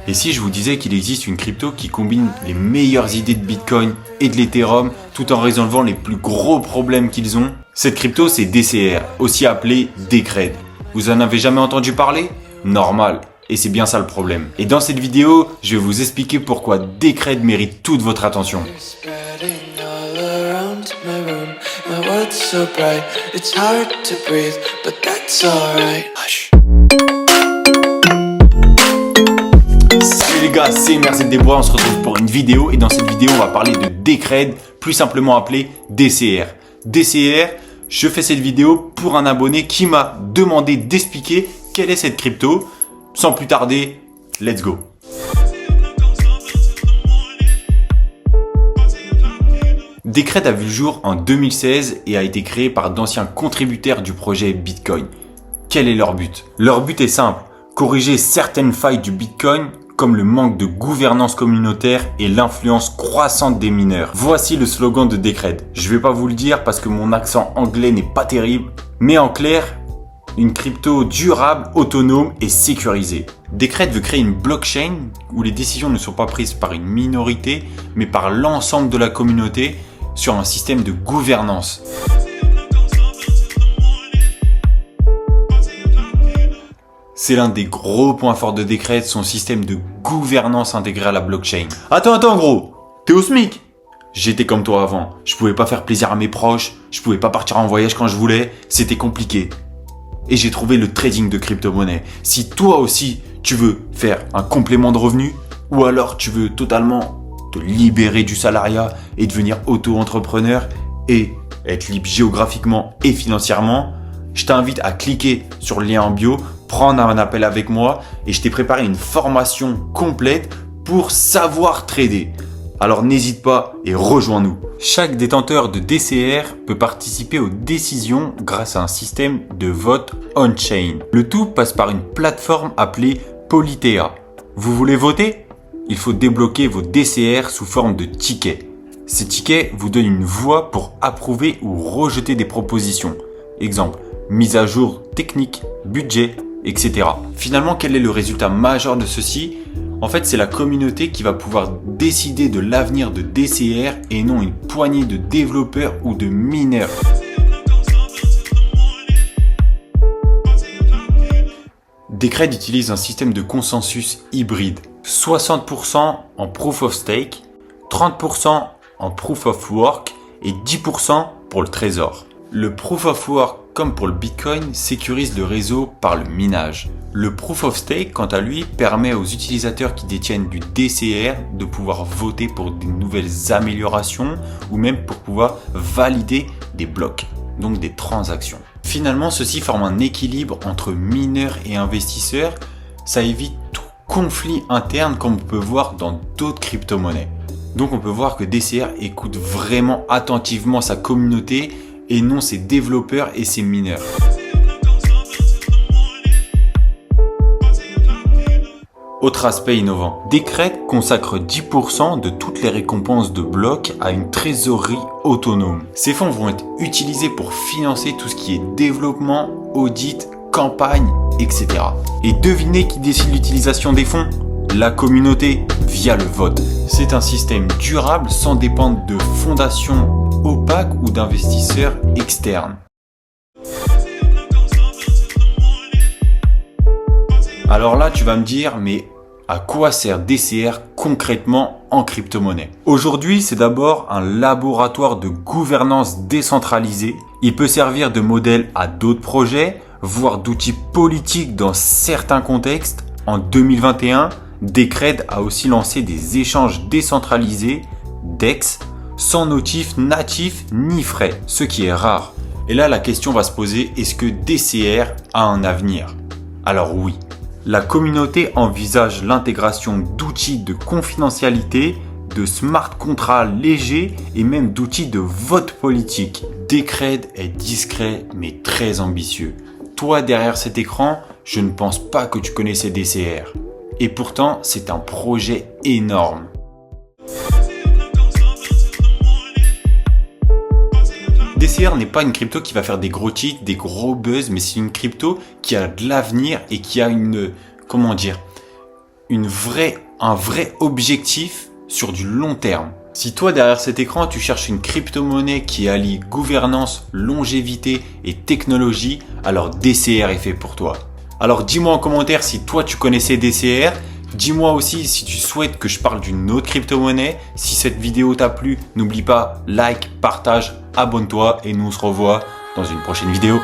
Et si je vous disais qu'il existe une crypto qui combine les meilleures idées de Bitcoin et de l'Ethereum tout en résolvant les plus gros problèmes qu'ils ont? Cette crypto, c'est DCR, aussi appelé Decred. Vous en avez jamais entendu parler? Normal. Et c'est bien ça le problème. Et dans cette vidéo, je vais vous expliquer pourquoi Decred mérite toute votre attention. Salut les gars, c'est Merced Desbois, on se retrouve pour une vidéo et dans cette vidéo on va parler de Decred, plus simplement appelé DCR. DCR, je fais cette vidéo pour un abonné qui m'a demandé d'expliquer quelle est cette crypto. Sans plus tarder, let's go. Decred a vu le jour en 2016 et a été créé par d'anciens contributeurs du projet Bitcoin. Quel est leur but? Leur but est simple, corriger certaines failles du Bitcoin comme le manque de gouvernance communautaire et l'influence croissante des mineurs. Voici le slogan de Decred. Je vais pas vous le dire parce que mon accent anglais n'est pas terrible, mais en clair, une crypto durable, autonome et sécurisée. Decred veut créer une blockchain où les décisions ne sont pas prises par une minorité, mais par l'ensemble de la communauté sur un système de gouvernance. C'est l'un des gros points forts de Decred, son système de gouvernance intégré à la blockchain. Attends gros, t'es au SMIC? J'étais comme toi avant, je pouvais pas faire plaisir à mes proches, je pouvais pas partir en voyage quand je voulais, c'était compliqué. Et j'ai trouvé le trading de crypto-monnaie. Si toi aussi tu veux faire un complément de revenu, ou alors tu veux totalement te libérer du salariat et devenir auto-entrepreneur et être libre géographiquement et financièrement, je t'invite à cliquer sur le lien en bio, prendre un appel avec moi et je t'ai préparé une formation complète pour savoir trader. Alors n'hésite pas et rejoins-nous. Chaque détenteur de DCR peut participer aux décisions grâce à un système de vote on-chain. Le tout passe par une plateforme appelée Politeia. Vous voulez voter? Il faut débloquer vos DCR sous forme de tickets. Ces tickets vous donnent une voix pour approuver ou rejeter des propositions. Exemple, mise à jour technique, budget, etc. Finalement, quel est le résultat majeur de ceci? En fait, c'est la communauté qui va pouvoir décider de l'avenir de DCR et non une poignée de développeurs ou de mineurs. Decred utilise un système de consensus hybride. 60% en Proof of Stake, 30% en Proof of Work et 10% pour le trésor. Le Proof of Work, comme pour le Bitcoin, sécurise le réseau par le minage. Le Proof of Stake, quant à lui, permet aux utilisateurs qui détiennent du DCR de pouvoir voter pour de nouvelles améliorations ou même pour pouvoir valider des blocs, donc des transactions. Finalement, ceci forme un équilibre entre mineurs et investisseurs. Ça évite tout conflit interne comme on peut voir dans d'autres crypto-monnaies. Donc on peut voir que DCR écoute vraiment attentivement sa communauté et non ses développeurs et ses mineurs. Autre aspect innovant, Decred consacre 10% de toutes les récompenses de blocs à une trésorerie autonome. Ces fonds vont être utilisés pour financer tout ce qui est développement, audit, campagne, etc. Et devinez qui décide l'utilisation des fonds? La communauté via le vote. C'est un système durable sans dépendre de fondations opaques ou d'investisseurs externes. Alors là, tu vas me dire, mais à quoi sert DCR concrètement en crypto-monnaie? Aujourd'hui, c'est d'abord un laboratoire de gouvernance décentralisée. Il peut servir de modèle à d'autres projets, voire d'outils politiques dans certains contextes. En 2021, Decred a aussi lancé des échanges décentralisés, DEX, sans notif natif ni frais, ce qui est rare. Et là, la question va se poser, est-ce que DCR a un avenir? Alors oui. La communauté envisage l'intégration d'outils de confidentialité, de smart contracts légers et même d'outils de vote politique. Decred est discret mais très ambitieux. Toi derrière cet écran, je ne pense pas que tu connaissais DCR. Et pourtant, c'est un projet énorme. DCR n'est pas une crypto qui va faire des gros titres, des gros buzz, mais c'est une crypto qui a de l'avenir et qui a une, comment dire, un vrai objectif sur du long terme. Si toi, derrière cet écran, tu cherches une crypto-monnaie qui allie gouvernance, longévité et technologie, alors DCR est fait pour toi. Alors dis-moi en commentaire si toi tu connaissais DCR. Dis-moi aussi si tu souhaites que je parle d'une autre crypto-monnaie. Si cette vidéo t'a plu, n'oublie pas, like, partage, abonne-toi et nous on se revoit dans une prochaine vidéo.